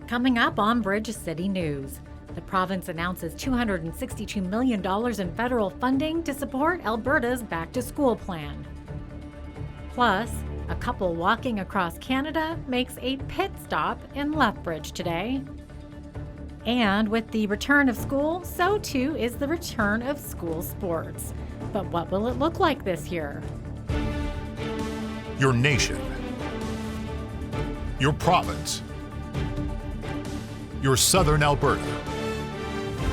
Coming up on Bridge City News, the province announces $262 million in federal funding to support Alberta's back-to-school plan. Plus, a couple walking across Canada makes a pit stop in Lethbridge today. And with the return of school, so too is the return of school sports. But what will it look like this year? Your nation, your province, your southern Alberta.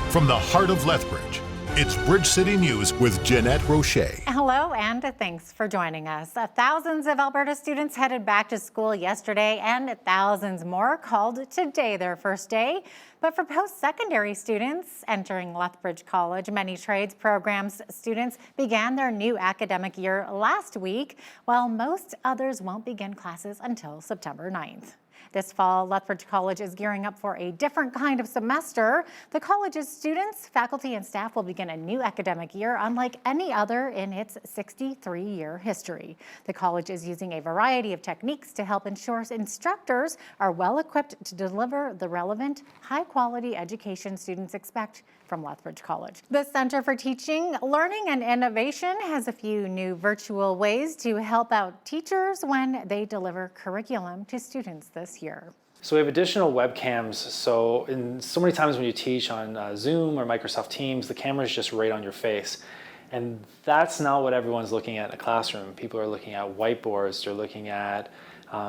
From the heart of Lethbridge, it's Bridge City News with Jeanette Roche. Hello and thanks for joining us. Thousands of Alberta students headed back to school yesterday and thousands more called today their first day. But for post-secondary students entering Lethbridge College, many trades programs students began their new academic year last week, while most others won't begin classes until September 9th. This fall, Lethbridge College is gearing up for a different kind of semester. The college's students, faculty, and staff will begin a new academic year unlike any other in its 63-year history. The college is using a variety of techniques to help ensure instructors are well equipped to deliver the relevant, high-quality education students expect from Lethbridge College. The Center for Teaching, Learning and Innovation has a few new virtual ways to help out teachers when they deliver curriculum to students this year. So we have additional webcams. So many times when you teach on Zoom or Microsoft Teams, the camera is just right on your face. And that's not what everyone's looking at in a classroom. People are looking at whiteboards, they're looking at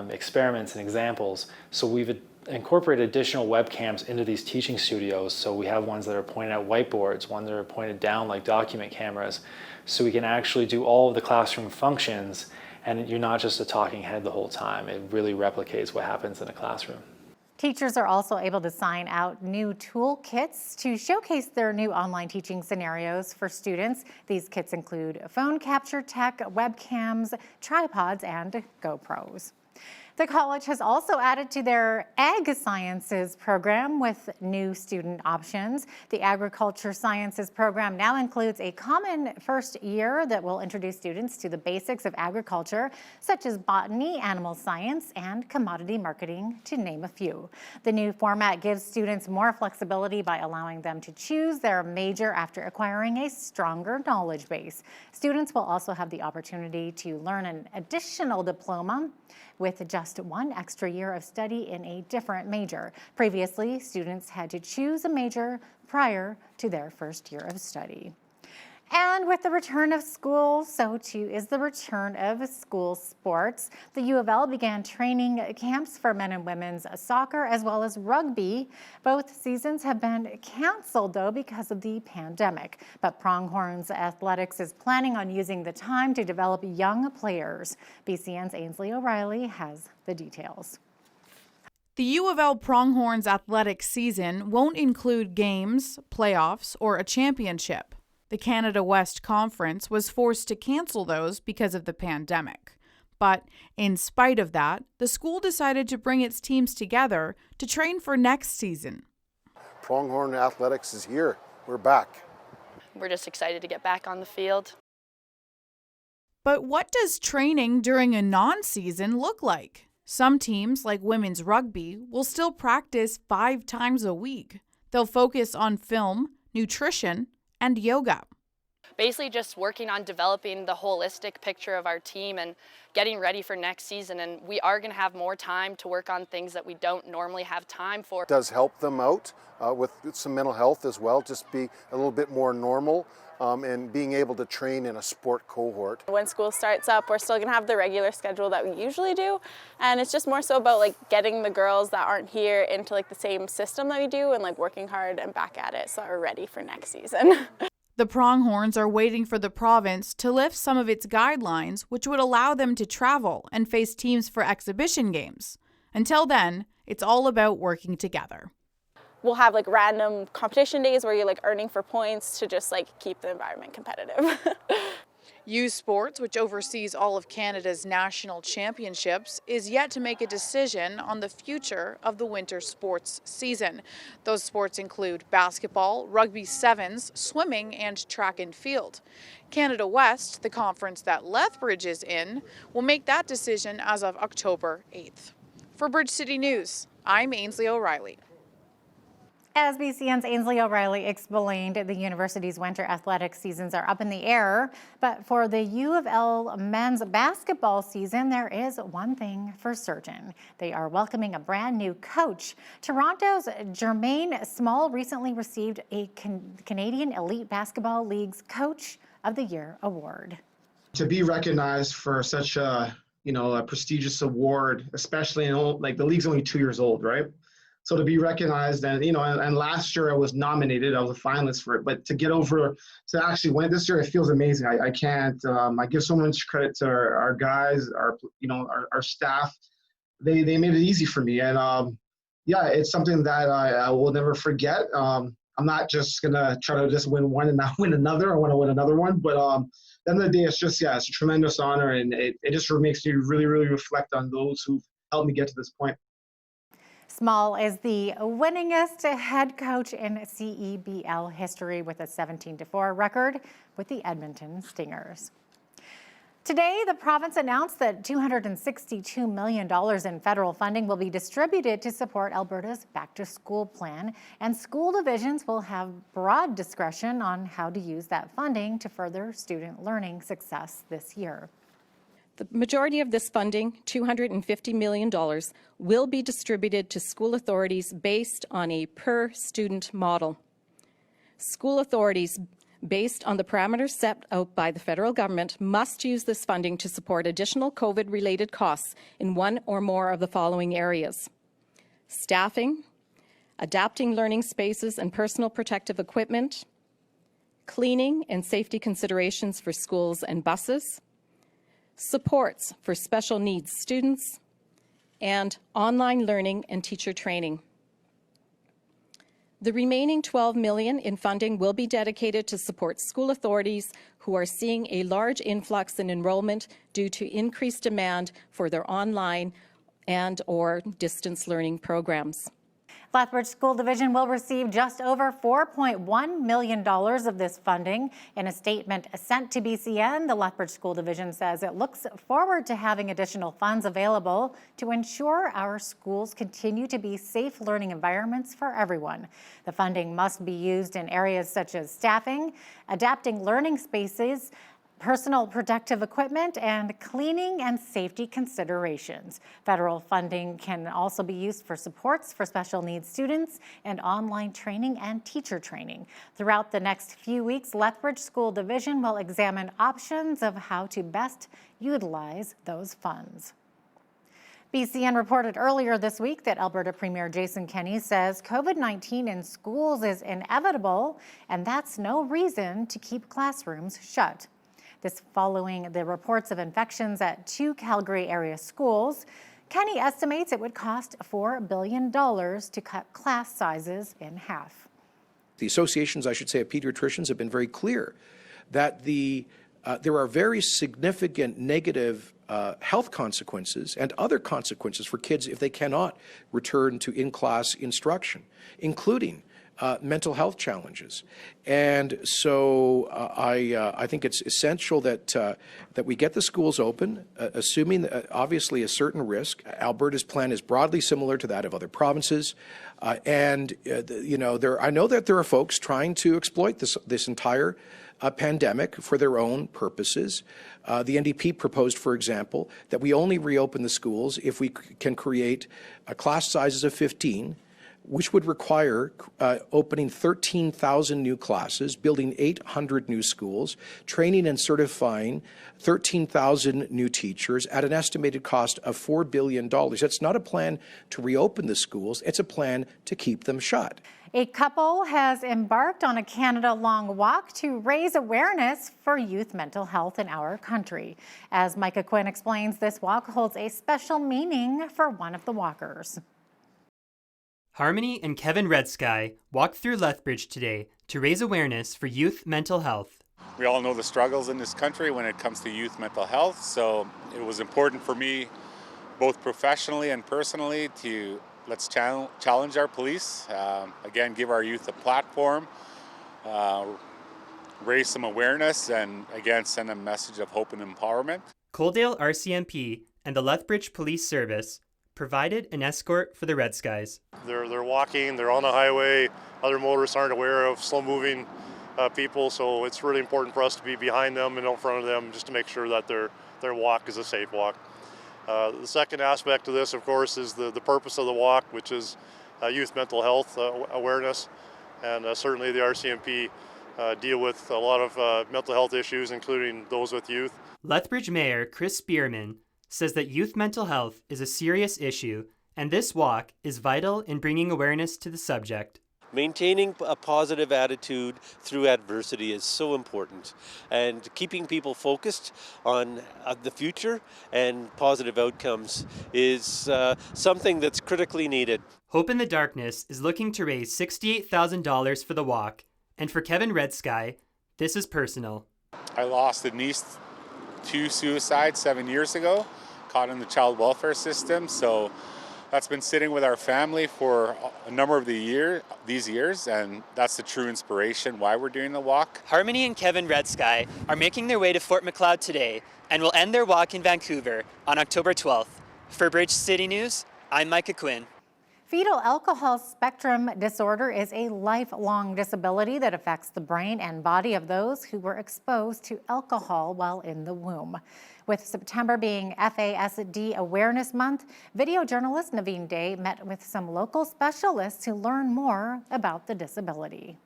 experiments and examples. So we've incorporated additional webcams into these teaching studios. So we have ones that are pointed at whiteboards, ones that are pointed down like document cameras. So we can actually do all of the classroom functions, and you're not just a talking head the whole time. It really replicates what happens in a classroom. Teachers are also able to sign out new toolkits to showcase their new online teaching scenarios for students. These kits include phone capture tech, webcams, tripods, and GoPros. The college has also added to their Ag Sciences program with new student options. The Agriculture Sciences program now includes a common first year that will introduce students to the basics of agriculture, such as botany, animal science, and commodity marketing, to name a few. The new format gives students more flexibility by allowing them to choose their major after acquiring a stronger knowledge base. Students will also have the opportunity to learn an additional diploma with just one extra year of study in a different major. Previously, students had to choose a major prior to their first year of study. And with the return of school, so too is the return of school sports. The U of L began training camps for men and women's soccer as well as rugby. Both seasons have been canceled, though, because of the pandemic. But Pronghorns Athletics is planning on using the time to develop young players. BCN's Ainsley O'Reilly has the details. The U of L Pronghorns Athletics season won't include games, playoffs, or a championship. The Canada West Conference was forced to cancel those because of the pandemic. But in spite of that, the school decided to bring its teams together to train for next season. Pronghorn Athletics is here. We're back. We're just excited to get back on the field. But what does training during a non-season look like? Some teams, like women's rugby, will still practice 5 times a week. They'll focus on film, nutrition, and yoga. Basically just working on developing the holistic picture of our team and getting ready for next season. And we are going to have more time to work on things that we don't normally have time for. It does help them out with some mental health as well, just be a little bit more normal and being able to train in a sport cohort. When school starts up, we're still going to have the regular schedule that we usually do, and it's just more so about getting the girls that aren't here into the same system that we do and working hard and back at it so that we're ready for next season. The Pronghorns are waiting for the province to lift some of its guidelines, which would allow them to travel and face teams for exhibition games. Until then, it's all about working together. We'll have random competition days where you're earning for points to just keep the environment competitive. U Sports, which oversees all of Canada's national championships, is yet to make a decision on the future of the winter sports season. Those sports include basketball, rugby sevens, swimming, and track and field. Canada West, the conference that Lethbridge is in, will make that decision as of October 8th. For Bridge City News, I'm Ainsley O'Reilly. As BCN's Ainsley O'Reilly explained, the university's winter athletic seasons are up in the air. But for the U of L men's basketball season, there is one thing for certain. They are welcoming a brand new coach. Toronto's Jermaine Small recently received a Canadian Elite Basketball League's Coach of the Year award. To be recognized for such a prestigious award, especially in like the league's only 2 years old, right? So to be recognized, and and last year I was nominated, I was a finalist for it, but to get over to actually win this year, it feels amazing. I can't. I give so much credit to our guys, our staff. They made it easy for me, and yeah, it's something that I will never forget. I'm not just gonna try to just win one and not win another. I want to win another one, but at the end of the day, it's a tremendous honor, and it just makes me really, really reflect on those who've helped me get to this point. Small is the winningest head coach in CEBL history with a 17-4 record with the Edmonton Stingers. Today, the province announced that $262 million in federal funding will be distributed to support Alberta's back-to-school plan, and school divisions will have broad discretion on how to use that funding to further student learning success this year. The majority of this funding, $250 million, will be distributed to school authorities based on a per-student model. School authorities, based on the parameters set out by the federal government, must use this funding to support additional COVID-related costs in one or more of the following areas: staffing, adapting learning spaces and personal protective equipment, cleaning and safety considerations for schools and buses, supports for special needs students, and online learning and teacher training. The remaining $12 million in funding will be dedicated to support school authorities who are seeing a large influx in enrollment due to increased demand for their online and/or distance learning programs. Lethbridge School Division will receive just over $4.1 million of this funding. In a statement sent to BCN, the Lethbridge School Division says it looks forward to having additional funds available to ensure our schools continue to be safe learning environments for everyone. The funding must be used in areas such as staffing, adapting learning spaces, personal protective equipment, and cleaning and safety considerations. Federal funding can also be used for supports for special needs students and online training and teacher training. Throughout the next few weeks, Lethbridge School Division will examine options of how to best utilize those funds. BCN reported earlier this week that Alberta Premier Jason Kenney says COVID-19 in schools is inevitable, and that's no reason to keep classrooms shut. This following the reports of infections at 2 Calgary area schools. Kenney estimates it would cost $4 billion to cut class sizes in half. The associations, I should say, of pediatricians have been very clear that there are very significant negative health consequences and other consequences for kids if they cannot return to in-class instruction, including mental health challenges. And so I think it's essential that we get the schools open, assuming obviously a certain risk. Alberta's plan is broadly similar to that of other provinces. I know that there are folks trying to exploit this entire pandemic for their own purposes. The NDP proposed, for example, that we only reopen the schools if we can create class sizes of 15, which would require opening 13,000 new classes, building 800 new schools, training and certifying 13,000 new teachers at an estimated cost of $4 billion. That's not a plan to reopen the schools, it's a plan to keep them shut. A couple has embarked on a Canada-long walk to raise awareness for youth mental health in our country. As Micah Quinn explains, this walk holds a special meaning for one of the walkers. Harmony and Kevin Redsky walked through Lethbridge today to raise awareness for youth mental health. We all know the struggles in this country when it comes to youth mental health, so it was important for me, both professionally and personally, to let's challenge our police, again, give our youth a platform, raise some awareness, and again, send a message of hope and empowerment. Coaldale RCMP and the Lethbridge Police Service provided an escort for the Red Skies. They're walking, they're on the highway, other motorists aren't aware of slow-moving people, so it's really important for us to be behind them and in front of them just to make sure that their walk is a safe walk. The second aspect of this, of course, is the purpose of the walk, which is youth mental health awareness, and certainly the RCMP deal with a lot of mental health issues, including those with youth. Lethbridge Mayor Chris Spearman says that youth mental health is a serious issue, and this walk is vital in bringing awareness to the subject. Maintaining a positive attitude through adversity is so important, and keeping people focused on the future and positive outcomes is something that's critically needed. Hope in the Darkness is looking to raise $68,000 for the walk, and for Kevin Redsky, this is personal. I lost a niece to suicide 7 years ago, caught in the child welfare system, so that's been sitting with our family for a number of these years, and that's the true inspiration why we're doing the walk. Harmony and Kevin Redsky are making their way to Fort Macleod today and will end their walk in Vancouver on October 12th. For Bridge City News, I'm Micah Quinn. Fetal alcohol spectrum disorder is a lifelong disability that affects the brain and body of those who were exposed to alcohol while in the womb. With September being FASD Awareness Month, video journalist Naveen Day met with some local specialists to learn more about the disability.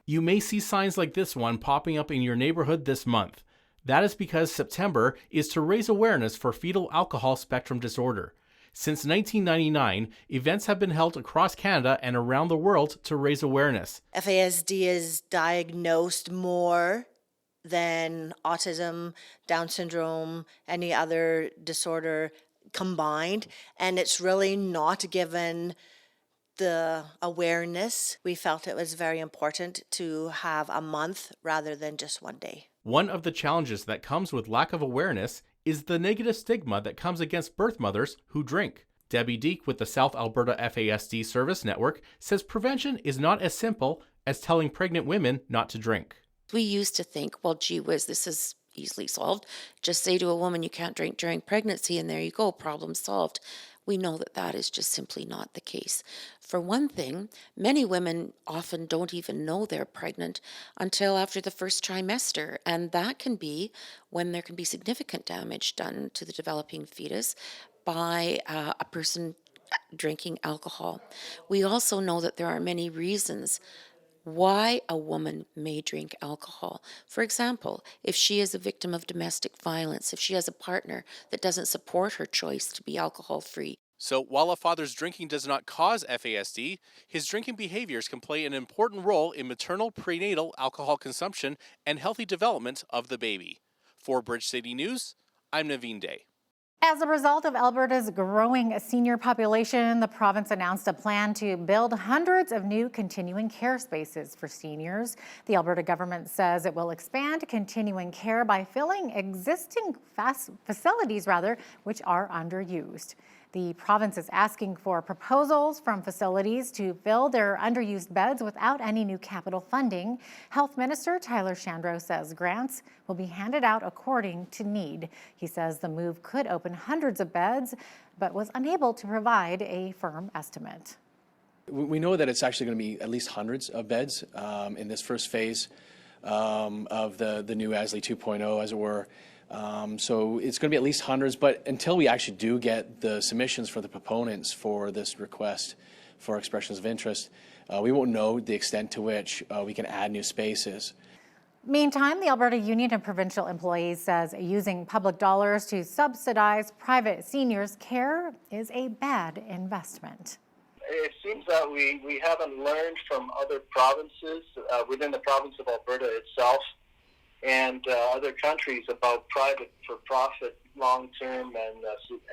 You may see signs like this one popping up in your neighborhood this month. That is because September is to raise awareness for fetal alcohol spectrum disorder. Since 1999, events have been held across Canada and around the world to raise awareness. FASD is diagnosed more than autism, Down syndrome, any other disorder combined, and it's really not given the awareness. We felt it was very important to have a month rather than just one day. One of the challenges that comes with lack of awareness is the negative stigma that comes against birth mothers who drink. Debbie Deek with the South Alberta FASD Service Network says prevention is not as simple as telling pregnant women not to drink. We used to think, well, gee whiz, this is easily solved. Just say to a woman you can't drink during pregnancy and there you go, problem solved. We know that that is just simply not the case. For one thing, many women often don't even know they're pregnant until after the first trimester, and that can be when there can be significant damage done to the developing fetus by a person drinking alcohol. We also know that there are many reasons why a woman may drink alcohol. For example, if she is a victim of domestic violence, if she has a partner that doesn't support her choice to be alcohol-free. So while a father's drinking does not cause FASD, his drinking behaviors can play an important role in maternal prenatal alcohol consumption and healthy development of the baby. For Bridge City News, I'm Naveen Day. As a result of Alberta's growing senior population, the province announced a plan to build hundreds of new continuing care spaces for seniors. The Alberta government says it will expand continuing care by filling existing facilities, which are underused. The province is asking for proposals from facilities to fill their underused beds without any new capital funding. Health Minister Tyler Shandro says grants will be handed out according to need. He says the move could open hundreds of beds, but was unable to provide a firm estimate. We know that it's actually going to be at least hundreds of beds in this first phase of the new ASLE 2.0, as it were. So it's going to be at least hundreds, but until we actually do get the submissions for the proponents for this request for expressions of interest, we won't know the extent to which we can add new spaces. Meantime, the Alberta Union of Provincial Employees says using public dollars to subsidize private seniors' care is a bad investment. It seems that we haven't learned from other provinces within the province of Alberta itself and other countries about private for-profit long-term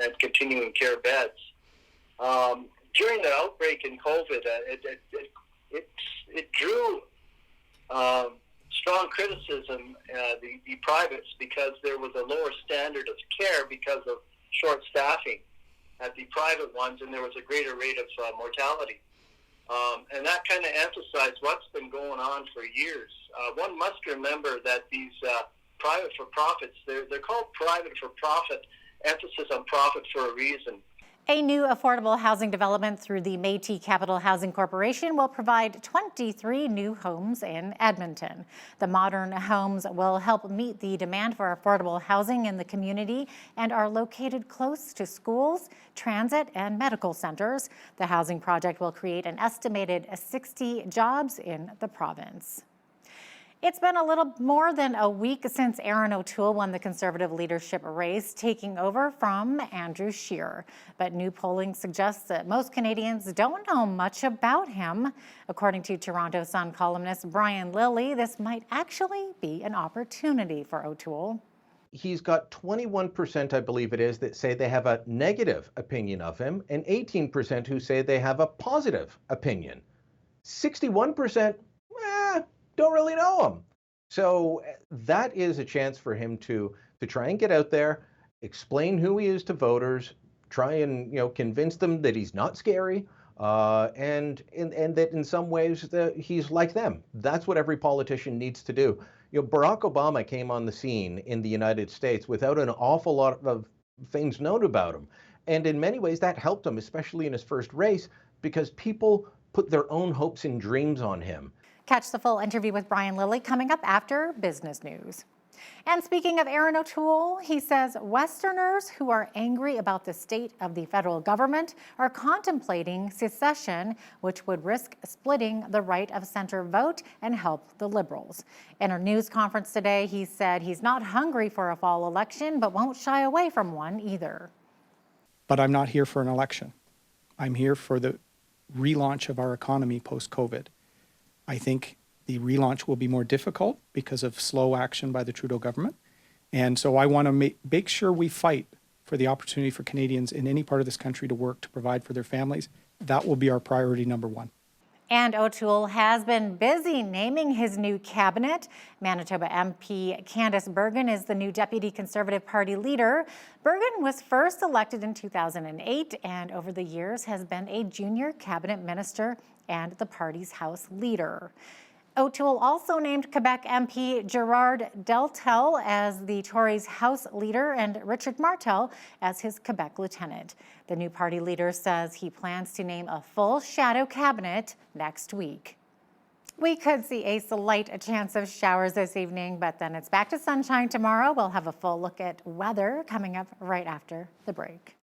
and continuing care beds. During the outbreak in COVID, it drew strong criticism, the privates, because there was a lower standard of care because of short staffing at the private ones, and there was a greater rate of mortality. And that kind of emphasized what's been going on for years. One must remember that these private for-profits, they're called private for-profit, emphasis on profit for a reason. A new affordable housing development through the Métis Capital Housing Corporation will provide 23 new homes in Edmonton. The modern homes will help meet the demand for affordable housing in the community and are located close to schools, transit, and medical centers. The housing project will create an estimated 60 jobs in the province. It's been a little more than a week since Erin O'Toole won the Conservative leadership race, taking over from Andrew Scheer. But new polling suggests that most Canadians don't know much about him. According to Toronto Sun columnist Brian Lilley, this might actually be an opportunity for O'Toole. He's got 21%, I believe it is, that say they have a negative opinion of him, and 18% who say they have a positive opinion. 61%, don't really know him. So that is a chance for him to try and get out there, explain who he is to voters, try and convince them that he's not scary, and that in some ways that he's like them. That's what every politician needs to do. Barack Obama came on the scene in the United States without an awful lot of things known about him. And in many ways that helped him, especially in his first race, because people put their own hopes and dreams on him. Catch the full interview with Brian Lilley coming up after business news. And speaking of Erin O'Toole, he says Westerners who are angry about the state of the federal government are contemplating secession, which would risk splitting the right of center vote and help the Liberals. In a news conference today, he said he's not hungry for a fall election, but won't shy away from one either. But I'm not here for an election. I'm here for the relaunch of our economy post-COVID. I think the relaunch will be more difficult because of slow action by the Trudeau government. And so I want to make sure we fight for the opportunity for Canadians in any part of this country to work, to provide for their families. That will be our priority number one. And O'Toole has been busy naming his new cabinet. Manitoba MP Candice Bergen is the new Deputy Conservative Party leader. Bergen was first elected in 2008 and over the years has been a junior cabinet minister and the party's House leader. O'Toole also named Quebec MP Gerard Deltel as the Tories' House leader and Richard Martel as his Quebec lieutenant. The new party leader says he plans to name a full shadow cabinet next week. We could see a slight chance of showers this evening, but then it's back to sunshine tomorrow. We'll have a full look at weather coming up right after the break.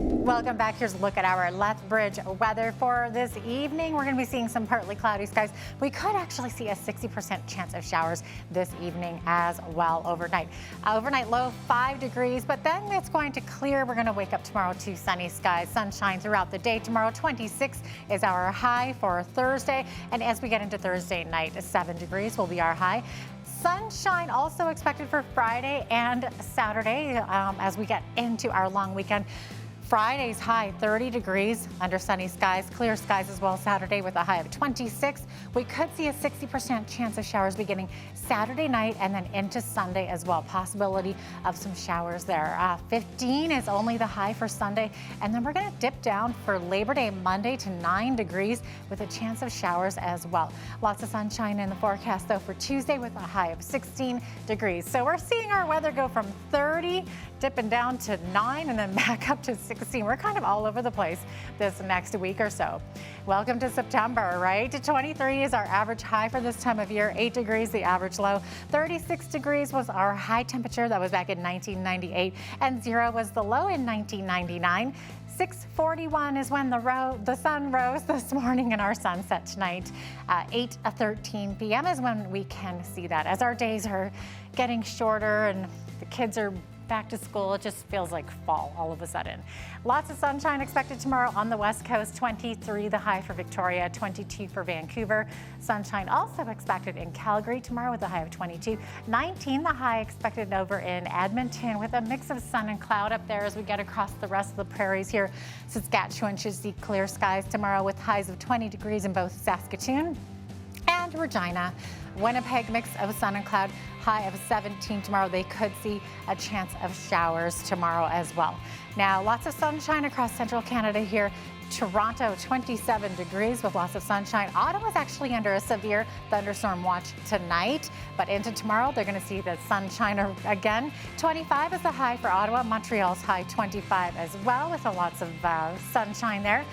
Welcome back. Here's a look at our Lethbridge weather for this evening. We're going to be seeing some partly cloudy skies. We could actually see a 60% chance of showers this evening as well overnight. Overnight low 5 degrees, but then it's going to clear. We're going to wake up tomorrow to sunny skies, sunshine throughout the day. Tomorrow 26 is our high for Thursday. And as we get into Thursday night, 7 degrees will be our high. Sunshine also expected for Friday and Saturday as we get into our long weekend. Friday's high 30 degrees under sunny skies, clear skies as well Saturday with a high of 26. We could see a 60% chance of showers beginning Saturday night and then into Sunday as well. Possibility of some showers there. 15 is only the high for Sunday, and then we're going to dip down for Labor Day Monday to 9 degrees with a chance of showers as well. Lots of sunshine in the forecast though for Tuesday with a high of 16 degrees. So we're seeing our weather go from 30 dipping down to 9 and then back up to 16. We're kind of all over the place this next week or so. Welcome to September, right? 23 is our average high for this time of year, 8 degrees the average low. 36 degrees was our high temperature. That was back in 1998, and 0 was the low in 1999. 6:41 is when the sun rose this morning and our sunset tonight. 8:13 p.m. is when we can see that. As our days are getting shorter and the kids are back to school, it just feels like fall all of a sudden. Lots of sunshine expected tomorrow on the west coast. 23 the high for Victoria, 22 for Vancouver. Sunshine also expected in Calgary tomorrow with a high of 22. 19 the high expected over in Edmonton with a mix of sun and cloud up there as we get across the rest of the prairies here. Saskatchewan should see clear skies tomorrow with highs of 20 degrees in both Saskatoon and Regina. Winnipeg, mix of sun and cloud, high of 17 tomorrow. They could see a chance of showers tomorrow as well. Now, lots of sunshine across central Canada here. Toronto, 27 degrees with lots of sunshine. Ottawa's actually under a severe thunderstorm watch tonight, but into tomorrow, they're going to see the sunshine again. 25 is the high for Ottawa. Montreal's high 25 as well, with lots of sunshine there.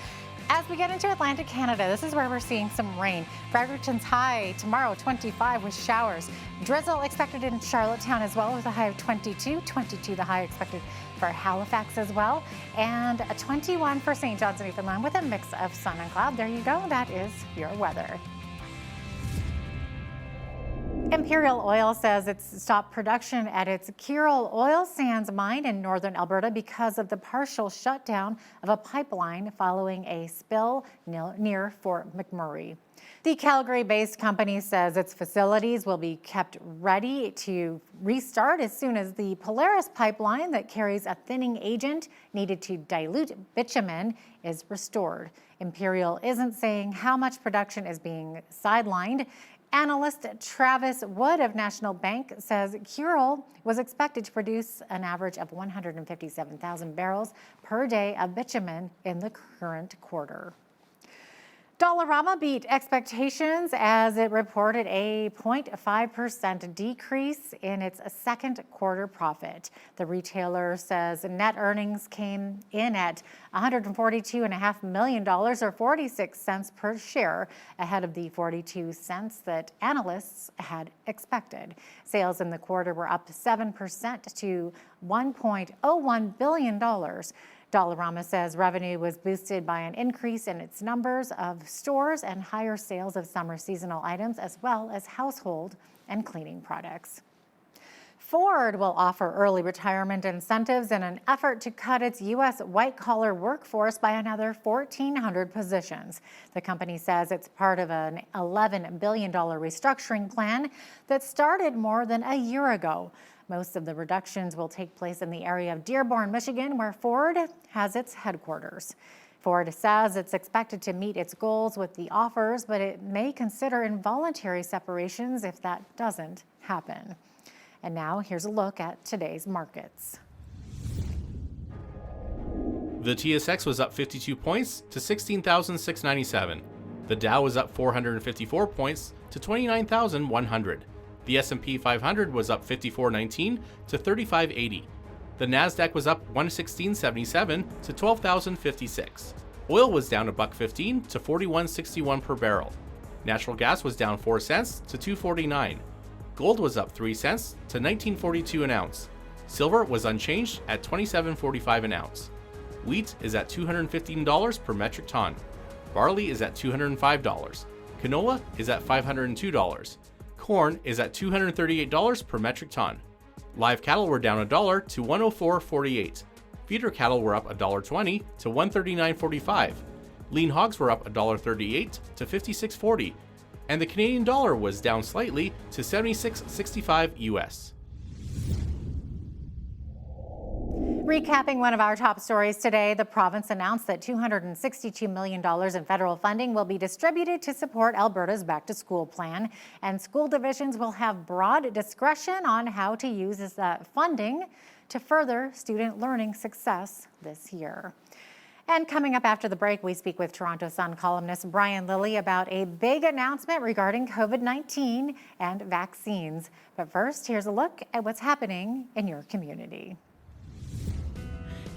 As we get into Atlantic Canada, this is where we're seeing some rain. Fredericton's high tomorrow, 25 with showers. Drizzle expected in Charlottetown as well with a high of 22. 22 the high expected for Halifax as well. And a 21 for St. John's, Newfoundland with a mix of sun and cloud. There you go. That is your weather. Imperial Oil says it's stopped production at its Kirill oil sands mine in northern Alberta because of the partial shutdown of a pipeline following a spill near Fort McMurray. The Calgary-based company says its facilities will be kept ready to restart as soon as the Polaris pipeline that carries a thinning agent needed to dilute bitumen is restored. Imperial isn't saying how much production is being sidelined. Analyst Travis Wood of National Bank says Kirill was expected to produce an average of 157,000 barrels per day of bitumen in the current quarter. Dollarama beat expectations as it reported a 0.5% decrease in its second quarter profit. The retailer says net earnings came in at $142.5 million or 46 cents per share, ahead of the 42 cents that analysts had expected. Sales in the quarter were up 7% to $1.01 billion. Dollarama says revenue was boosted by an increase in its numbers of stores and higher sales of summer seasonal items, as well as household and cleaning products. Ford will offer early retirement incentives in an effort to cut its U.S. white-collar workforce by another 1,400 positions. The company says it's part of an $11 billion restructuring plan that started more than a year ago. Most of the reductions will take place in the area of Dearborn, Michigan, where Ford has its headquarters. Ford says it's expected to meet its goals with the offers, but it may consider involuntary separations if that doesn't happen. And now here's a look at today's markets. The TSX was up 52 points to 16,697. The Dow was up 454 points to 29,100. The S&P 500 was up 54.19 to 35.80. The Nasdaq was up 116.77 to 12,056. Oil was down $1.15 to 41.61 per barrel. Natural gas was down 4 cents to 2.49. Gold was up 3 cents to 19.42 an ounce. Silver was unchanged at 27.45 an ounce. Wheat is at $215 per metric ton. Barley is at $205. Canola is at $502. Corn is at $238 per metric ton. Live cattle were down $1 to 104.48. Feeder cattle were up $1.20 to 139.45. Lean hogs were up $1.38 to 56.40. And the Canadian dollar was down slightly to 76.65 US. Recapping one of our top stories today, the province announced that $262 million in federal funding will be distributed to support Alberta's back-to-school plan, and school divisions will have broad discretion on how to use that funding to further student learning success this year. And coming up after the break, we speak with Toronto Sun columnist Brian Lilly about a big announcement regarding COVID-19 and vaccines. But first, here's a look at what's happening in your community.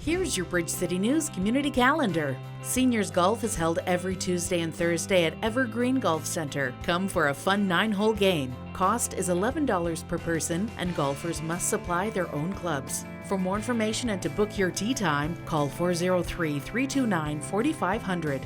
Here's your Bridge City News community calendar. Seniors Golf is held every Tuesday and Thursday at Evergreen Golf Center. Come for a fun 9-hole game. Cost is $11 per person, and golfers must supply their own clubs. For more information and to book your tee time, call 403-329-4500.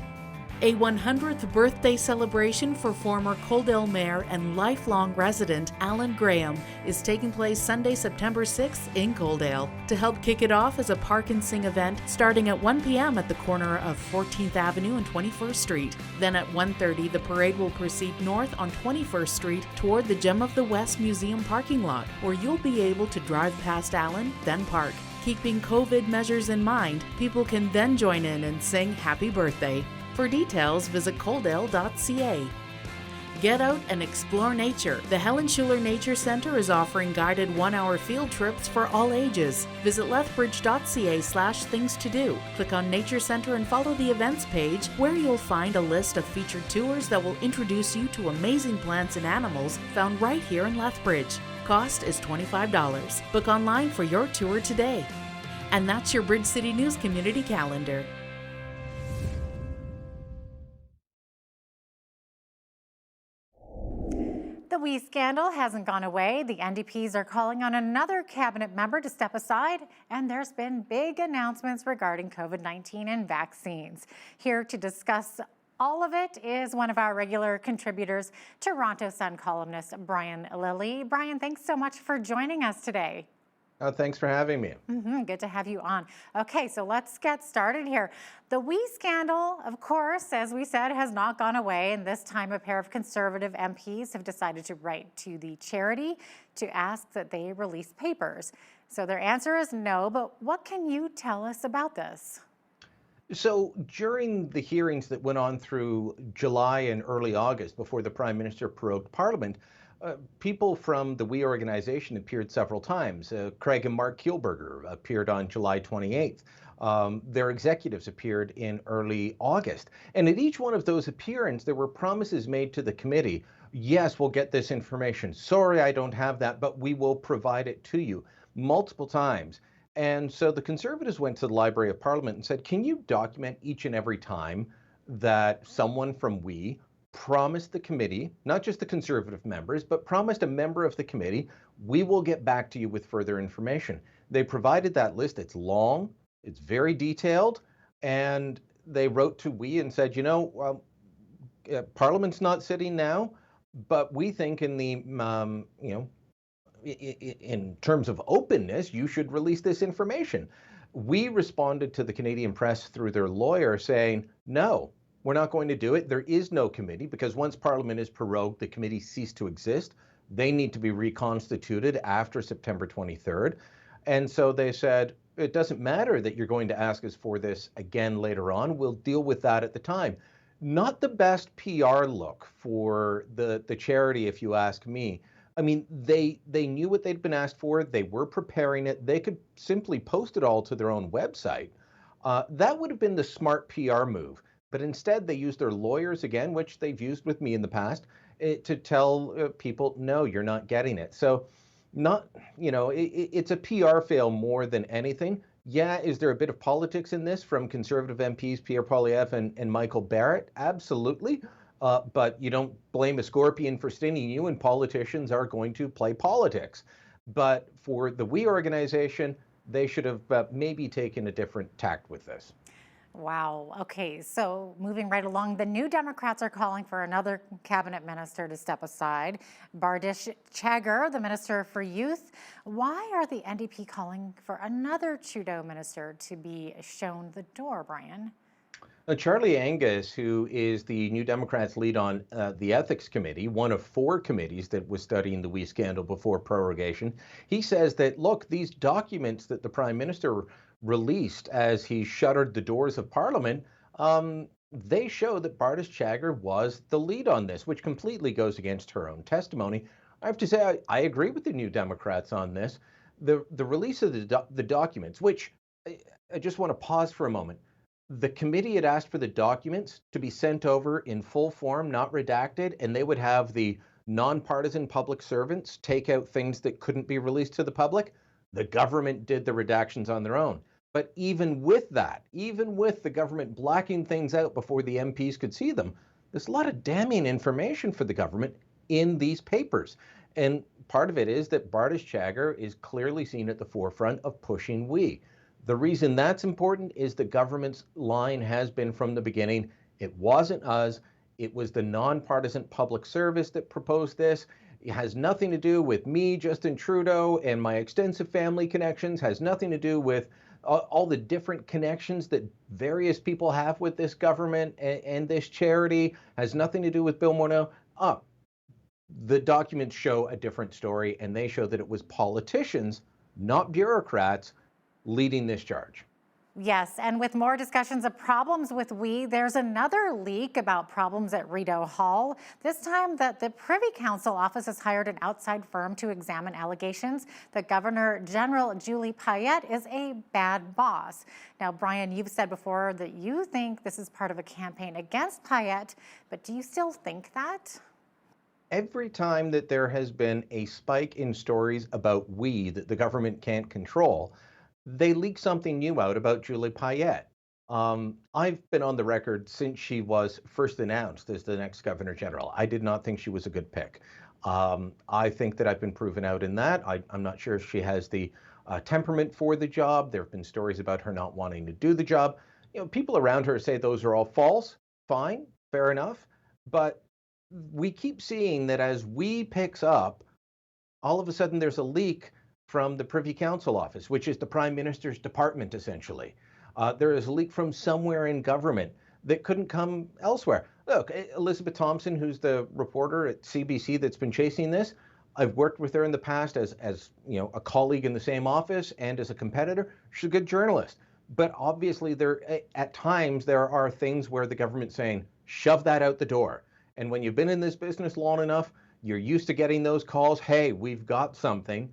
A 100th birthday celebration for former Coaldale Mayor and lifelong resident Alan Graham is taking place Sunday, September 6th in Coaldale. To help kick it off is a park and sing event starting at 1 p.m. at the corner of 14th Avenue and 21st Street. Then at 1:30, the parade will proceed north on 21st Street toward the Gem of the West Museum parking lot, where you'll be able to drive past Alan, then park. Keeping COVID measures in mind, people can then join in and sing Happy Birthday. For details, visit coaldale.ca. Get out and explore nature. The Helen Schuler Nature Center is offering guided 1-hour field trips for all ages. Visit lethbridge.ca/things to do. Click on Nature Center and follow the events page, where you'll find a list of featured tours that will introduce you to amazing plants and animals found right here in Lethbridge. Cost is $25. Book online for your tour today. And that's your Bridge City News Community Calendar. The WE scandal hasn't gone away. The NDPs are calling on another cabinet member to step aside, and there's been big announcements regarding COVID-19 and vaccines. Here to discuss all of it is one of our regular contributors, Toronto Sun columnist Brian Lilly. Brian, thanks so much for joining us today. Thanks for having me. Good to have you on. Okay, so let's get started here. The WE scandal, of course, as we said, has not gone away, and this time a pair of Conservative MPs have decided to write to the charity to ask that they release papers. So their answer is no, but what can you tell us about this? So during the hearings that went on through July and early August before the Prime Minister prorogued Parliament, people from the WE organization appeared several times. Craig and Mark Kielburger appeared on July 28th. Their executives appeared in early August. And at each one of those appearances, there were promises made to the committee. Yes, we'll get this information. Sorry, I don't have that, but we will provide it to you multiple times. And so the Conservatives went to the Library of Parliament and said, can you document each and every time that someone from WE promised the committee, not just the Conservative members, but promised a member of the committee, we will get back to you with further information. They provided that list. It's long, it's very detailed, and they wrote to WE and said, Parliament's not sitting now, but we think in the, in terms of openness, you should release this information. We responded to the Canadian press through their lawyer saying, no, we're not going to do it. There is no committee, because once Parliament is prorogued, the committee ceased to exist. They need to be reconstituted after September 23rd. And so they said, it doesn't matter that you're going to ask us for this again later on. We'll deal with that at the time. Not the best PR look for the charity, if you ask me. I mean, they knew what they'd been asked for. They were preparing it. They could simply post it all to their own website. That would have been the smart PR move. But instead, they used their lawyers again, which they've used with me in the past, to tell people, no, you're not getting it. So it's a PR fail more than anything. Yeah, is there a bit of politics in this from Conservative MPs Pierre Poilievre and Michael Barrett? Absolutely. But you don't blame a scorpion for stinging you, and politicians are going to play politics. But for the WE organization, they should have maybe taken a different tact with this. Wow. Okay, so moving right along, the New Democrats are calling for another cabinet minister to step aside. Bardish Chagger, the Minister for Youth. Why are the NDP calling for another Trudeau minister to be shown the door, Brian? Charlie Angus, who is the New Democrats' lead on the Ethics Committee, one of 4 committees that was studying the WE scandal before prorogation, he says that, look, these documents that the Prime Minister released as he shuttered the doors of Parliament, they show that Bardish Chagger was the lead on this, which completely goes against her own testimony. I have to say, I agree with the New Democrats on this. The release of the documents, which I just want to pause for a moment. The committee had asked for the documents to be sent over in full form, not redacted, and they would have the nonpartisan public servants take out things that couldn't be released to the public. The government did the redactions on their own. But even with that, even with the government blacking things out before the MPs could see them, there's a lot of damning information for the government in these papers. And part of it is that Bardish Chagger is clearly seen at the forefront of pushing WE. The reason that's important is the government's line has been from the beginning, it wasn't us, it was the nonpartisan public service that proposed this. It has nothing to do with me, Justin Trudeau, and my extensive family connections, has nothing to do with all the different connections that various people have with this government and this charity, has nothing to do with Bill Morneau. The documents show a different story, and they show that it was politicians, not bureaucrats, leading this charge. Yes, and with more discussions of problems with we, there's another leak about problems at Rideau Hall. This time that the Privy Council office has hired an outside firm to examine allegations that Governor General Julie Payette is a bad boss. Now, Brian, you've said before that you think this is part of a campaign against Payette, but do you still think that? Every time that there has been a spike in stories about we that the government can't control, they leak something new out about Julie Payette. I've been on the record since she was first announced as the next Governor General. I did not think she was a good pick. I think that I've been proven out in that. I'm not sure if she has the temperament for the job. There have been stories about her not wanting to do the job. You know, people around her say those are all false. Fine, fair enough. But we keep seeing that as we picks up, all of a sudden there's a leak from the Privy Council office, which is the Prime Minister's department, essentially. There is a leak from somewhere in government that couldn't come elsewhere. Look, Elizabeth Thompson, who's the reporter at CBC that's been chasing this, I've worked with her in the past as you know, a colleague in the same office and as a competitor. She's a good journalist. But obviously, at times, there are things where the government's saying, shove that out the door. And when you've been in this business long enough, you're used to getting those calls, hey, we've got something.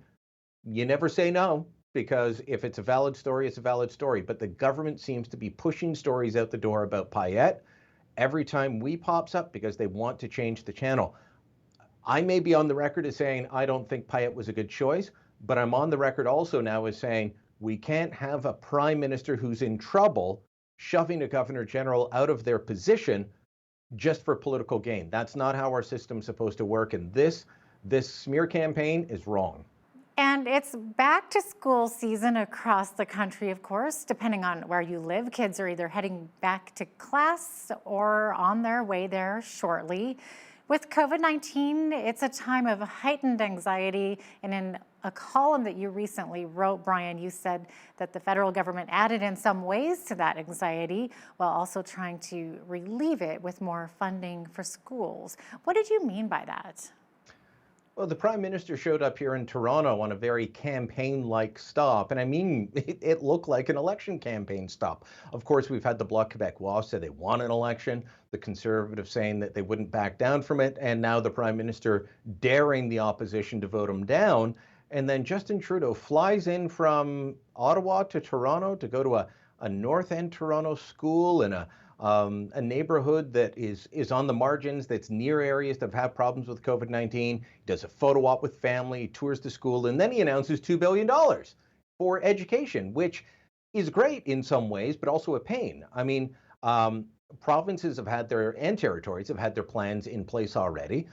You never say no, because if it's a valid story, it's a valid story. But the government seems to be pushing stories out the door about Payette every time we pops up because they want to change the channel. I may be on the record as saying I don't think Payette was a good choice, but I'm on the record also now as saying we can't have a prime minister who's in trouble shoving a governor general out of their position just for political gain. That's not how our system's supposed to work, and this smear campaign is wrong. And it's back to school season across the country, of course. Depending on where you live, kids are either heading back to class or on their way there shortly. With COVID-19, it's a time of heightened anxiety. And in a column that you recently wrote, Brian, you said that the federal government added in some ways to that anxiety while also trying to relieve it with more funding for schools. What did you mean by that? Well, the Prime Minister showed up here in Toronto on a very campaign-like stop, and I mean, it looked like an election campaign stop. Of course, we've had the Bloc Québécois say they want an election, the Conservatives saying that they wouldn't back down from it, and now the Prime Minister daring the opposition to vote him down. And then Justin Trudeau flies in from Ottawa to Toronto to go to a North End Toronto school in a neighborhood that is on the margins, that's near areas that have problems with COVID-19. He does a photo op with family, he tours the school, and then he announces $2 billion for education, which is great in some ways, but also a pain. I mean, provinces have had and territories have had their plans in place already.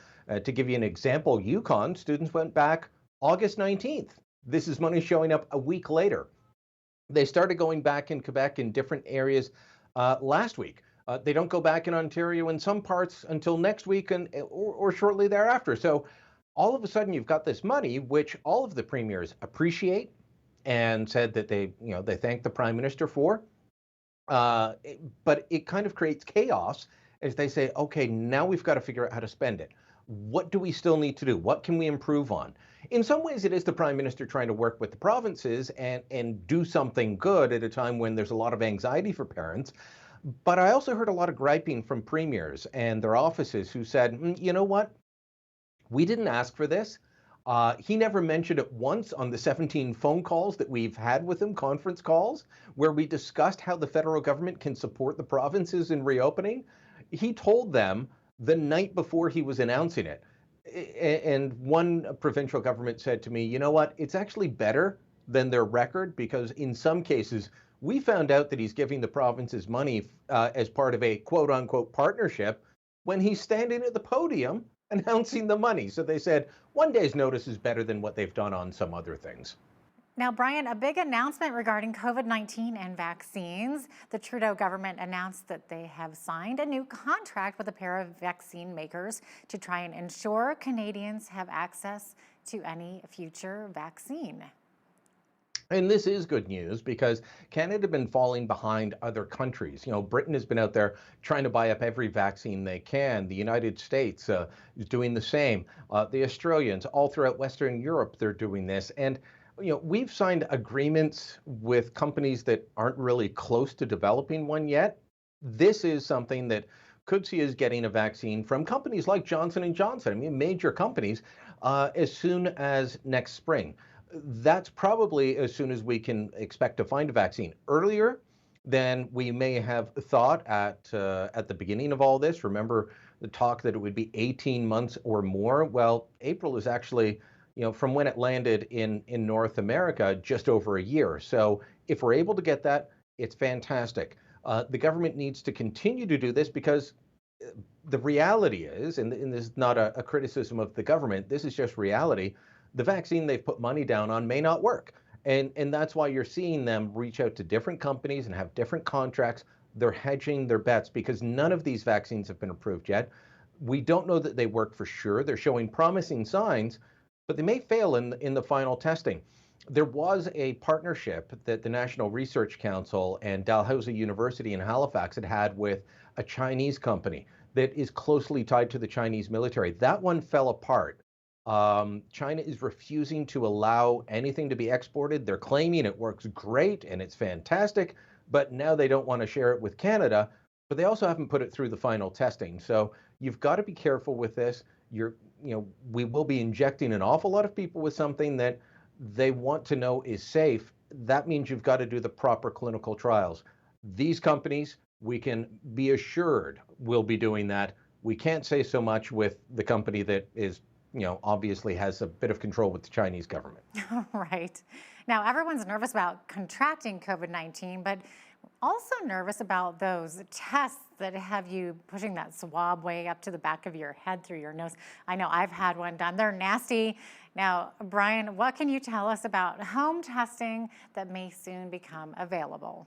To give you an example, Yukon students went back August 19th. This is money showing up a week later. They started going back in Quebec in different areas last week. They don't go back in Ontario in some parts until next week or shortly thereafter. So all of a sudden you've got this money, which all of the premiers appreciate and said that they thank the Prime Minister for. But it kind of creates chaos as they say, okay, now we've got to figure out how to spend it. What do we still need to do? What can we improve on? In some ways, it is the Prime Minister trying to work with the provinces and do something good at a time when there's a lot of anxiety for parents. But I also heard a lot of griping from premiers and their offices who said, you know what? We didn't ask for this. He never mentioned it once on the 17 phone calls that we've had with him, conference calls, where we discussed how the federal government can support the provinces in reopening. He told them the night before he was announcing it. And one provincial government said to me, you know what, it's actually better than their record, because in some cases, we found out that he's giving the provinces money as part of a quote unquote partnership when he's standing at the podium announcing the money. So they said one day's notice is better than what they've done on some other things. Now, Brian, a big announcement regarding COVID-19 and vaccines. The Trudeau government announced that they have signed a new contract with a pair of vaccine makers to try and ensure Canadians have access to any future vaccine. And this is good news because Canada has been falling behind other countries. You know, Britain has been out there trying to buy up every vaccine they can. The United States is doing the same. The Australians, all throughout Western Europe, they're doing this. And We've signed agreements with companies that aren't really close to developing one yet. This is something that could see us getting a vaccine from companies like Johnson & Johnson, I mean, major companies, as soon as next spring. That's probably as soon as we can expect to find a vaccine. Earlier than we may have thought at the beginning of all this. Remember the talk that it would be 18 months or more? Well, April is actually, from when it landed in North America, just over a year. So if we're able to get that, it's fantastic. The government needs to continue to do this because the reality is, and this is not a criticism of the government, this is just reality, the vaccine they've put money down on may not work. And that's why you're seeing them reach out to different companies and have different contracts. They're hedging their bets because none of these vaccines have been approved yet. We don't know that they work for sure. They're showing promising signs, but they may fail in the final testing. There was a partnership that the National Research Council and Dalhousie University in Halifax had with a Chinese company that is closely tied to the Chinese military. That one fell apart. China is refusing to allow anything to be exported. They're claiming it works great and it's fantastic, but now they don't want to share it with Canada, but they also haven't put it through the final testing. So you've got to be careful with this. We will be injecting an awful lot of people with something that they want to know is safe. That means you've got to do the proper clinical trials. These companies, we can be assured will be doing that. We can't say so much with the company that is, obviously has a bit of control with the Chinese government. Right. Now, everyone's nervous about contracting COVID-19, but also nervous about those tests that have you pushing that swab way up to the back of your head through your nose. I know I've had one done. They're nasty. Now, Brian, what can you tell us about home testing that may soon become available?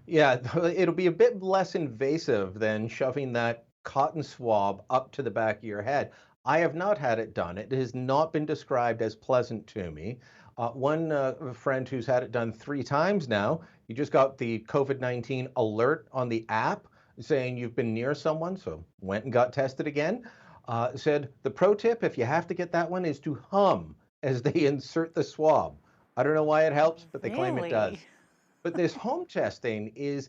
Yeah, it'll be a bit less invasive than shoving that cotton swab up to the back of your head. I have not had it done. It has not been described as pleasant to me. One friend who's had it done 3 times now, he just got the COVID-19 alert on the app saying you've been near someone, so went and got tested again. Said the pro tip, if you have to get that one, is to hum as they insert the swab. I don't know why it helps, but they claim it does. But this home testing is,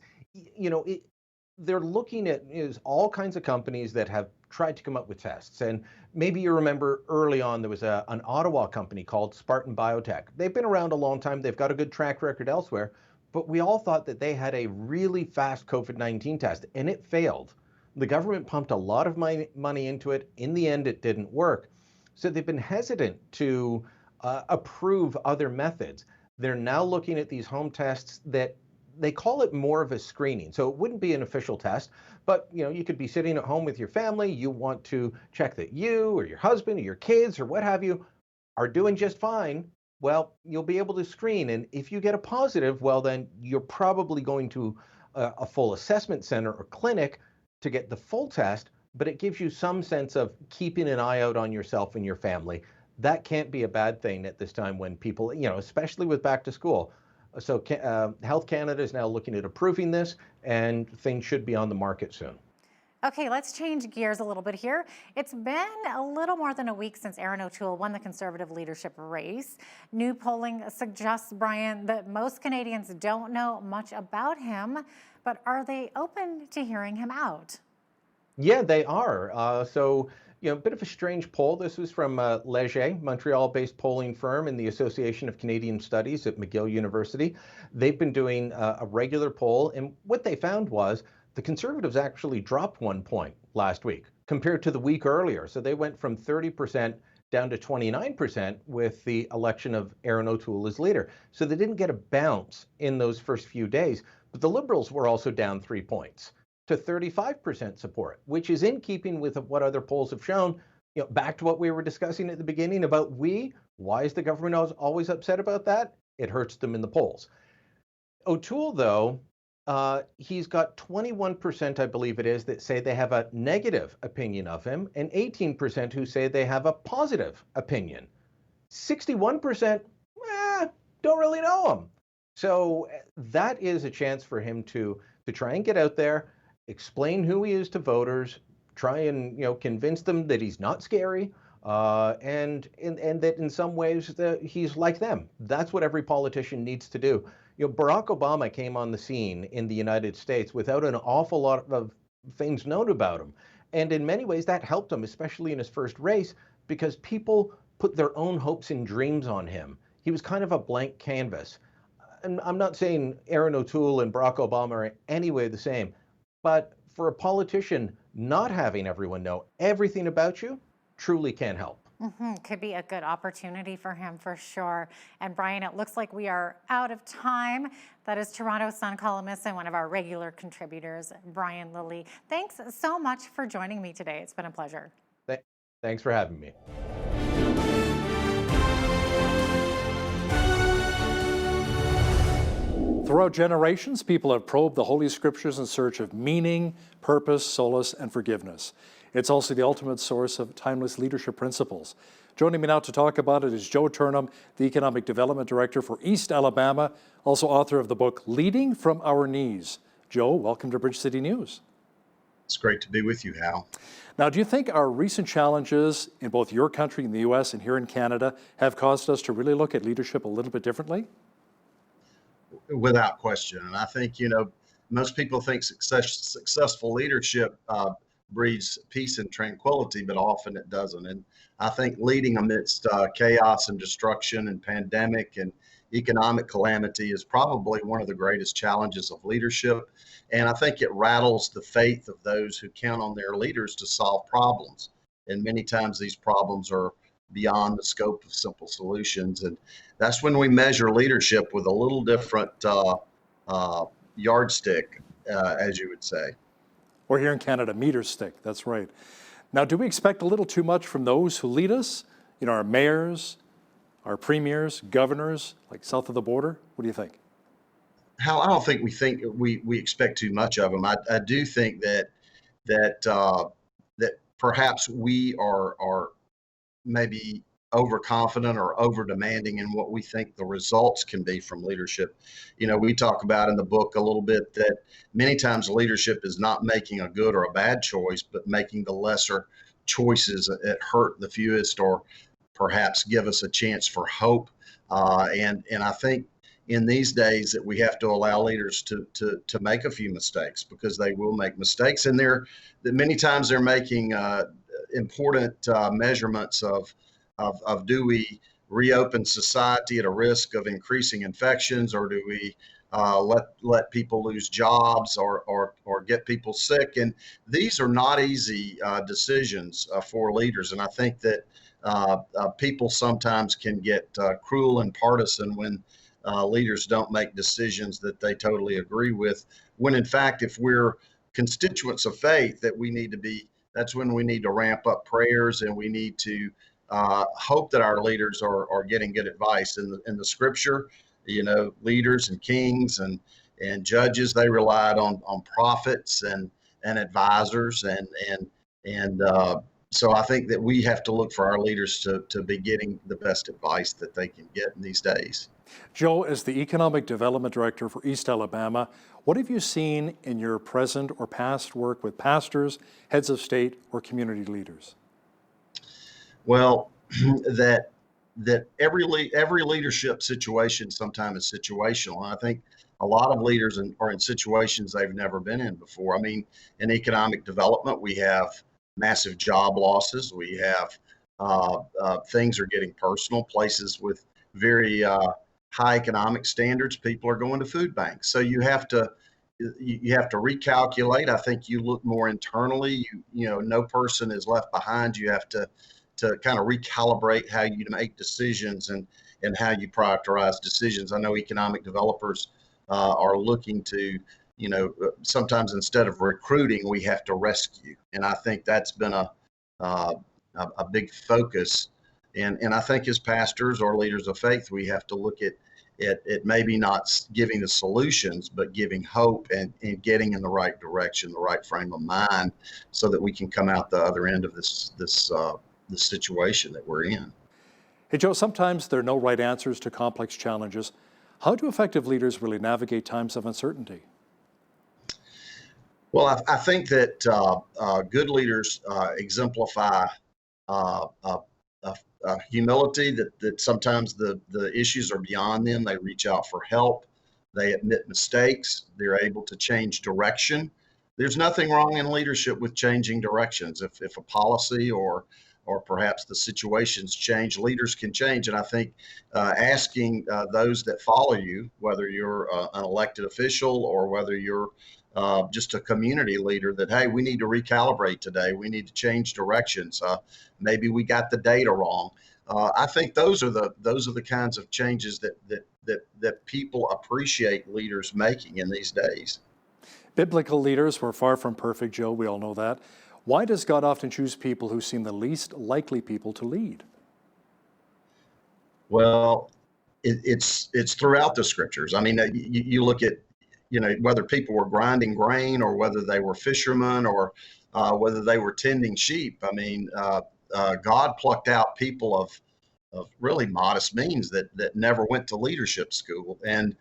they're looking at all kinds of companies that have tried to come up with tests. And maybe you remember early on there was an Ottawa company called Spartan Biotech. They've been around a long time. They've got a good track record elsewhere. But we all thought that they had a really fast COVID-19 test, and it failed. The government pumped a lot of money into it. In the end, it didn't work. So they've been hesitant to approve other methods. They're now looking at these home tests that they call it more of a screening. So it wouldn't be an official test, but you could be sitting at home with your family. You want to check that you or your husband or your kids or what have you are doing just fine. Well, you'll be able to screen. And if you get a positive, well, then you're probably going to a full assessment center or clinic to get the full test, but it gives you some sense of keeping an eye out on yourself and your family. That can't be a bad thing at this time when people, especially with back to school. So Health Canada is now looking at approving this, and things should be on the market soon. Okay, let's change gears a little bit here. It's been a little more than a week since Erin O'Toole won the Conservative leadership race. New polling suggests, Brian, that most Canadians don't know much about him, but are they open to hearing him out? Yeah, they are. So a bit of a strange poll. This was from Leger, Montreal-based polling firm in the Association of Canadian Studies at McGill University. They've been doing a regular poll, and what they found was the Conservatives actually dropped 1 point last week compared to the week earlier. So they went from 30% down to 29% with the election of Erin O'Toole as leader. So they didn't get a bounce in those first few days, but the Liberals were also down 3 points to 35% support, which is in keeping with what other polls have shown. Back to what we were discussing at the beginning about why is the government always upset about that? It hurts them in the polls. O'Toole, though, he's got 21%, I believe it is, that say they have a negative opinion of him, and 18% who say they have a positive opinion. 61%, don't really know him. So that is a chance for him to try and get out there, explain who he is to voters, try and convince them that he's not scary, and that in some ways he's like them. That's what every politician needs to do. Barack Obama came on the scene in the United States without an awful lot of things known about him. And in many ways that helped him, especially in his first race, because people put their own hopes and dreams on him. He was kind of a blank canvas. And I'm not saying Aaron O'Toole and Barack Obama are in any way the same, but for a politician, not having everyone know everything about you truly can help. Could be a good opportunity for him for sure. And Brian, it looks like we are out of time. That is Toronto Sun columnist and one of our regular contributors, Brian Lilly. Thanks so much for joining me today. It's been a pleasure. Thanks for having me. Throughout generations, people have probed the Holy Scriptures in search of meaning, purpose, solace, and forgiveness. It's also the ultimate source of timeless leadership principles. Joining me now to talk about it is Joe Turnham, the Economic Development Director for East Alabama, also author of the book Leading from Our Knees. Joe, welcome to Bridge City News. It's great to be with you, Hal. Now, do you think our recent challenges in both your country, in the U.S., and here in Canada have caused us to really look at leadership a little bit differently? Without question. And I think, most people think successful leadership breeds peace and tranquility, but often it doesn't. And I think leading amidst chaos and destruction and pandemic and economic calamity is probably one of the greatest challenges of leadership. And I think it rattles the faith of those who count on their leaders to solve problems. And many times these problems are beyond the scope of simple solutions. And that's when we measure leadership with a little different yardstick, as you would say. Or here in Canada, meter stick, that's right. Now, do we expect a little too much from those who lead us? Our mayors, our premiers, governors, like south of the border? What do you think? Hal, I don't think we expect too much of them. I do think that perhaps we are maybe overconfident or over demanding in what we think the results can be from leadership. We talk about in the book a little bit that many times leadership is not making a good or a bad choice, but making the lesser choices that hurt the fewest or perhaps give us a chance for hope. And I think in these days that we have to allow leaders to make a few mistakes, because they will make mistakes, and many times they're making important measurements of do we reopen society at a risk of increasing infections, or do we let people lose jobs or get people sick? And these are not easy decisions for leaders. And I think that people sometimes can get cruel and partisan when leaders don't make decisions that they totally agree with, when in fact, if we're constituents of faith, that's when we need to ramp up prayers, and we need to hope that our leaders are getting good advice. In the scripture, leaders and kings and judges, they relied on prophets and advisors, and so I think that we have to look for our leaders to be getting the best advice that they can get in these days. Joe, as the Economic Development Director for East Alabama, what have you seen in your present or past work with pastors, heads of state, or community leaders? Well, that every leadership situation sometimes is situational. And I think a lot of leaders are in situations they've never been in before. I mean, in economic development, we have massive job losses. We have things are getting personal. Places with very high economic standards, people are going to food banks. So you have to recalculate. I think you look more internally. No person is left behind. You have to kind of recalibrate how you make decisions and how you prioritize decisions. I know economic developers are looking to, sometimes instead of recruiting, we have to rescue. And I think that's been a big focus. And I think as pastors or leaders of faith, we have to look at maybe not giving the solutions, but giving hope and getting in the right direction, the right frame of mind, so that we can come out the other end of this situation that we're in. Hey, Joe, sometimes there are no right answers to complex challenges. How do effective leaders really navigate times of uncertainty? Well, I think that good leaders exemplify humility that sometimes the issues are beyond them. They reach out for help. They admit mistakes. They're able to change direction. There's nothing wrong in leadership with changing directions. If a policy or perhaps the situations change, leaders can change. And I think asking those that follow you, whether you're an elected official or whether you're just a community leader, that, hey, we need to recalibrate today. We need to change directions. Maybe we got the data wrong. I think those are the kinds of changes that people appreciate leaders making in these days. Biblical leaders were far from perfect, Joe. We all know that. Why does God often choose people who seem the least likely people to lead? Well, it's throughout the scriptures. I mean, you look at, whether people were grinding grain or whether they were fishermen or whether they were tending sheep. I mean, God plucked out people of really modest means that never went to leadership school. And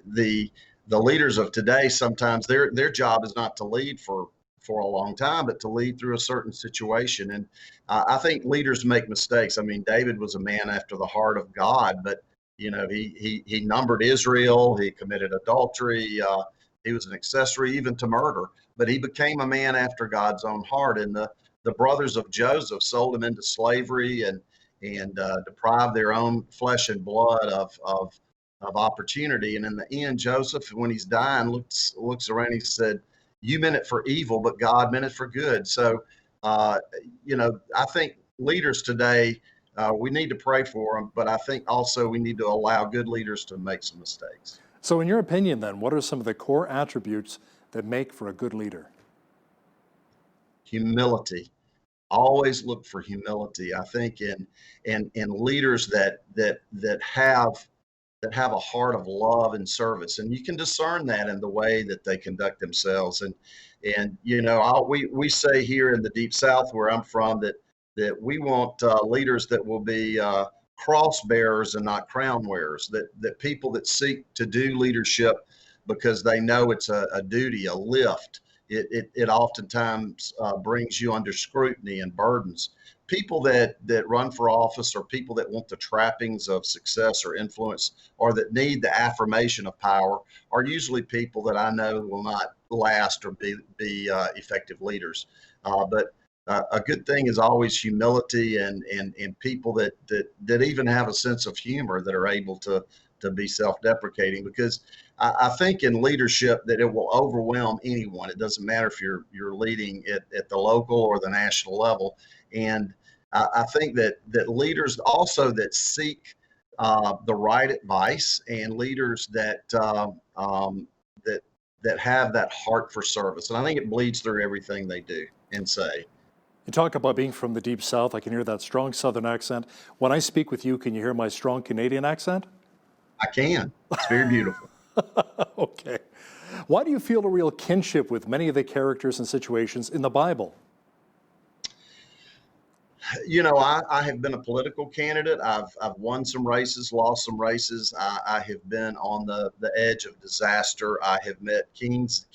the leaders of today, sometimes their job is not to lead for a long time, but to lead through a certain situation. And I think leaders make mistakes. I mean, David was a man after the heart of God, but he numbered Israel. He committed adultery. He was an accessory even to murder, but he became a man after God's own heart. And the brothers of Joseph sold him into slavery and deprived their own flesh and blood of opportunity. And in the end, Joseph, when he's dying, looks around, he said, "You meant it for evil, but God meant it for good." So, I think leaders today, we need to pray for them, but I think also we need to allow good leaders to make some mistakes. So in your opinion, then, what are some of the core attributes that make for a good leader? Humility. Always look for humility. I think in leaders that have a heart of love and service, and you can discern that in the way that they conduct themselves. And we say here in the Deep South, where I'm from, that we want leaders that will be cross bearers and not crown wearers. That people that seek to do leadership because they know it's a duty, a lift. It oftentimes brings you under scrutiny and burdens. People that run for office or people that want the trappings of success or influence or that need the affirmation of power are usually people that I know will not last or be effective leaders. But a good thing is always humility and people that even have a sense of humor, that are able to be self-deprecating, because I think in leadership that it will overwhelm anyone. It doesn't matter if you're leading at the local or the national level. And I think that leaders also that seek the right advice, and leaders that have that heart for service. And I think it bleeds through everything they do and say. You talk about being from the Deep South. I can hear that strong Southern accent. When I speak with you, can you hear my strong Canadian accent? I can. It's very beautiful. Okay. Why do you feel a real kinship with many of the characters and situations in the Bible? I have been a political candidate. I've won some races, lost some races. I have been on the edge of disaster. I have met kings,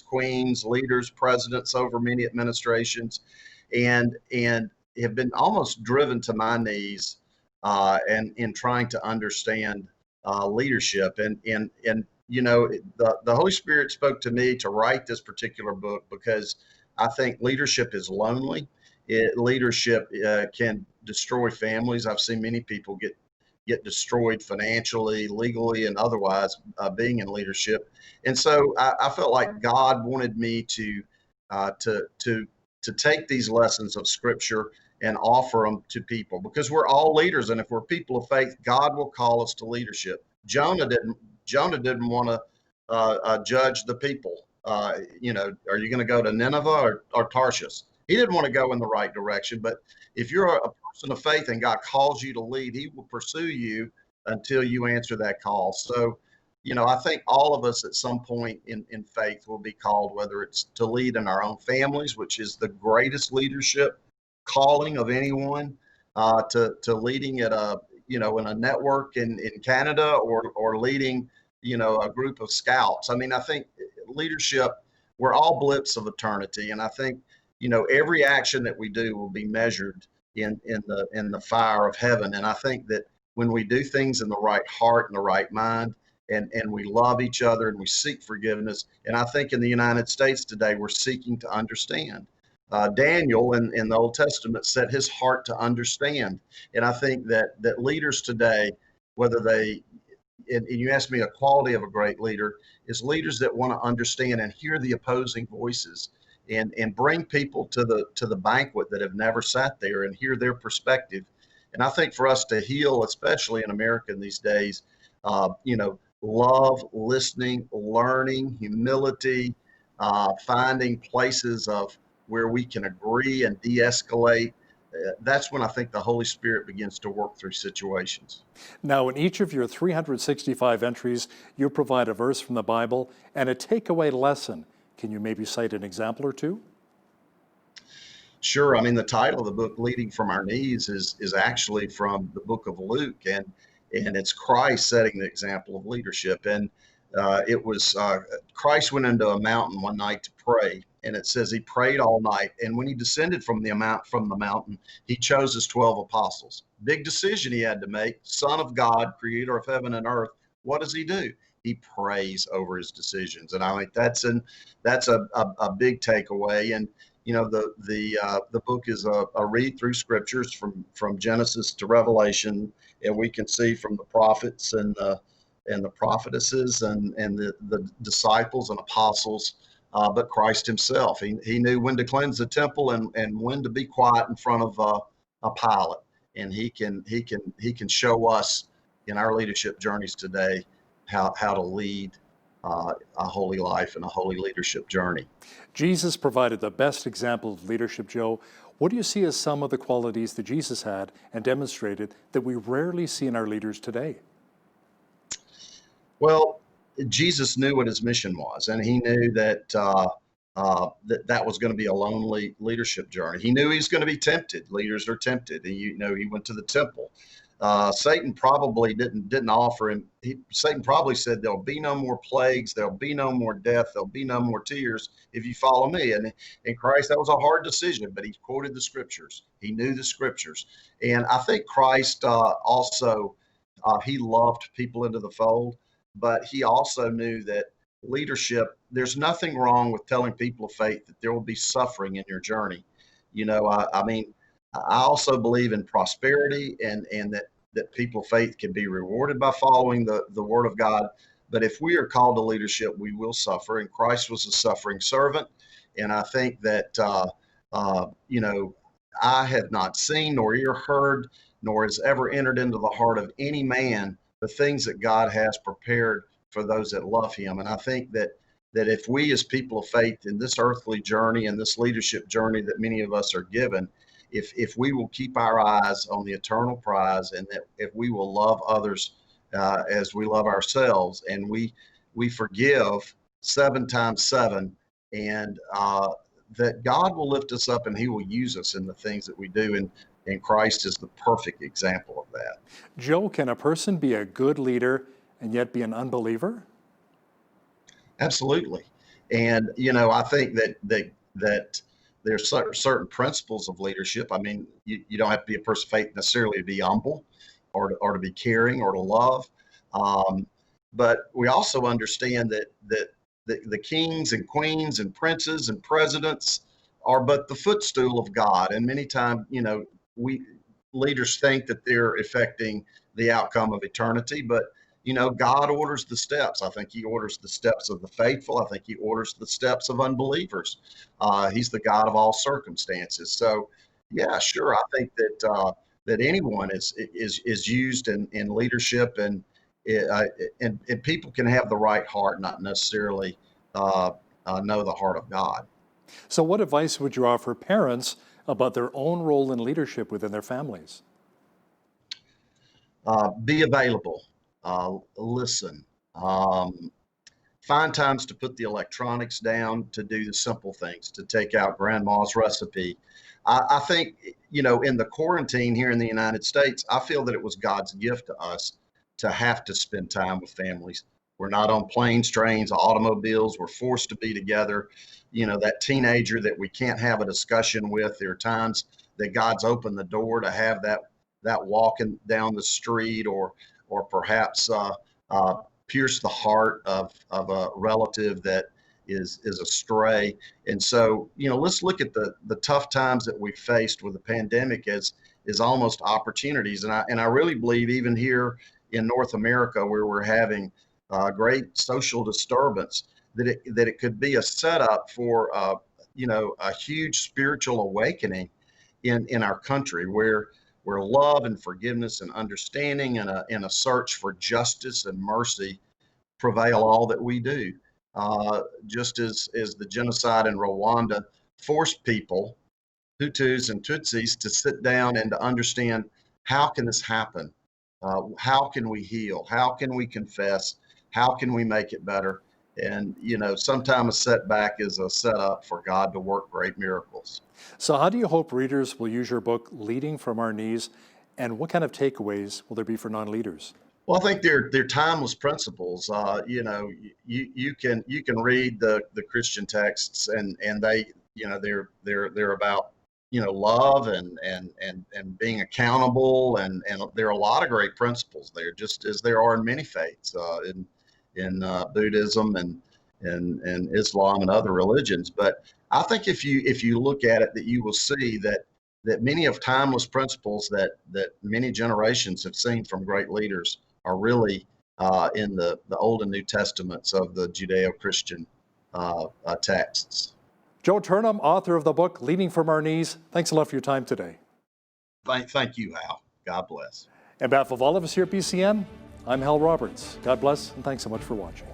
queens, leaders, presidents over many administrations, and have been almost driven to my knees and in trying to understand leadership. And the Holy Spirit spoke to me to write this particular book because I think leadership is lonely. Leadership can destroy families. I've seen many people get destroyed financially, legally, and otherwise being in leadership. And so I felt like God wanted me to take these lessons of Scripture and offer them to people, because we're all leaders, and if we're people of faith, God will call us to leadership. Jonah didn't want to judge the people. Are you going to go to Nineveh or Tarshish? He didn't want to go in the right direction. But if you're a person of faith and God calls you to lead, he will pursue you until you answer that call. So, I think all of us at some point in faith will be called, whether it's to lead in our own families, which is the greatest leadership calling of anyone, to leading at in a network in Canada, or leading, a group of scouts. I mean, I think leadership, we're all blips of eternity. And I think, every action that we do will be measured in the fire of heaven. And I think that when we do things in the right heart and the right mind, and we love each other and we seek forgiveness, and I think in the United States today we're seeking to understand. Daniel in the Old Testament set his heart to understand, and I think that leaders today, whether they and you asked me a quality of a great leader, is leaders that want to understand and hear the opposing voices and bring people to the banquet that have never sat there and hear their perspective. And I think for us to heal, especially in America in these days, love, listening, learning, humility, finding places of where we can agree and de-escalate. That's when I think the Holy Spirit begins to work through situations. Now, in each of your 365 entries, you provide a verse from the Bible and a takeaway lesson. Can you maybe cite an example or two? Sure. I mean, the title of the book, Leading from Our Knees, is actually from the book of Luke, and it's Christ setting the example of leadership. And it was Christ went into a mountain one night to pray, and it says he prayed all night. And when he descended from the mountain, he chose his 12 apostles. Big decision he had to make. Son of God, creator of heaven and earth. What does he do? He prays over his decisions, and I think that's a big takeaway. And the book is a read through scriptures from Genesis to Revelation, and we can see from the prophets and the prophetesses and the disciples and apostles, but Christ himself. He knew when to cleanse the temple and when to be quiet in front of a Pilate. And he can show us in our leadership journeys today how to lead a holy life and a holy leadership journey. Jesus provided the best example of leadership, Joe. What do you see as some of the qualities that Jesus had and demonstrated that we rarely see in our leaders today? Well, Jesus knew what his mission was, and he knew that that was going to be a lonely leadership journey. He knew he was going to be tempted. Leaders are tempted, and he went to the temple. Satan probably didn't offer him. Satan probably said, "There'll be no more plagues. There'll be no more death. There'll be no more tears if you follow me." And in Christ, that was a hard decision, but he quoted the scriptures. He knew the scriptures, and I think Christ also he loved people into the fold, but he also knew that leadership. There's nothing wrong with telling people of faith that there will be suffering in your journey. I mean. I also believe in prosperity and that people of faith can be rewarded by following the word of God. But if we are called to leadership, we will suffer. And Christ was a suffering servant. And I think that, I have not seen nor ear heard, nor has ever entered into the heart of any man the things that God has prepared for those that love him. And I think that if we as people of faith in this earthly journey and this leadership journey that many of us are given, if we will keep our eyes on the eternal prize, and that if we will love others as we love ourselves, and we forgive 7 times 7, and that God will lift us up and he will use us in the things that we do. And Christ is the perfect example of that. Joe, can a person be a good leader and yet be an unbeliever? Absolutely. And, I think that there's certain principles of leadership. I mean, you don't have to be a person of faith necessarily to be humble or to be caring or to love. But we also understand that the kings and queens and princes and presidents are but the footstool of God. And many times, we leaders think that they're affecting the outcome of eternity, but God orders the steps. I think he orders the steps of the faithful. I think he orders the steps of unbelievers. He's the God of all circumstances. So, yeah, sure. I think that anyone is used in leadership, and people can have the right heart, not necessarily know the heart of God. So what advice would you offer parents about their own role in leadership within their families? Be available. Listen, find times to put the electronics down, to do the simple things, to take out grandma's recipe. I think, in the quarantine here in the United States, I feel that it was God's gift to us to have to spend time with families. We're not on planes, trains, automobiles. We're forced to be together. That teenager that we can't have a discussion with, there are times that God's opened the door to have that walking down the street, or perhaps pierce the heart of a relative that is astray. And so, let's look at the tough times that we faced with the pandemic as almost opportunities. And I really believe even here in North America, where we're having great social disturbance, that it could be a setup for a huge spiritual awakening in our country, where love and forgiveness and understanding and a search for justice and mercy prevail all that we do. Just as the genocide in Rwanda forced people, Hutus and Tutsis, to sit down and to understand, how can this happen? How can we heal? How can we confess? How can we make it better? And, sometimes a setback is a setup for God to work great miracles. So how do you hope readers will use your book, Leading from Our Knees, and what kind of takeaways will there be for non-leaders? Well, I think they're timeless principles. You can read the Christian texts, and they, they're about, love and being accountable, and there are a lot of great principles there, just as there are in many faiths, in Buddhism and Islam and other religions. But I think if you look at it, that you will see that many of timeless principles that many generations have seen from great leaders are really in the Old and New Testaments of the Judeo-Christian texts. Joe Turnham, author of the book, Leading from Our Knees, thanks a lot for your time today. Thank you, Hal. God bless. On behalf of all of us here at BCN, I'm Hal Roberts. God bless, and thanks so much for watching.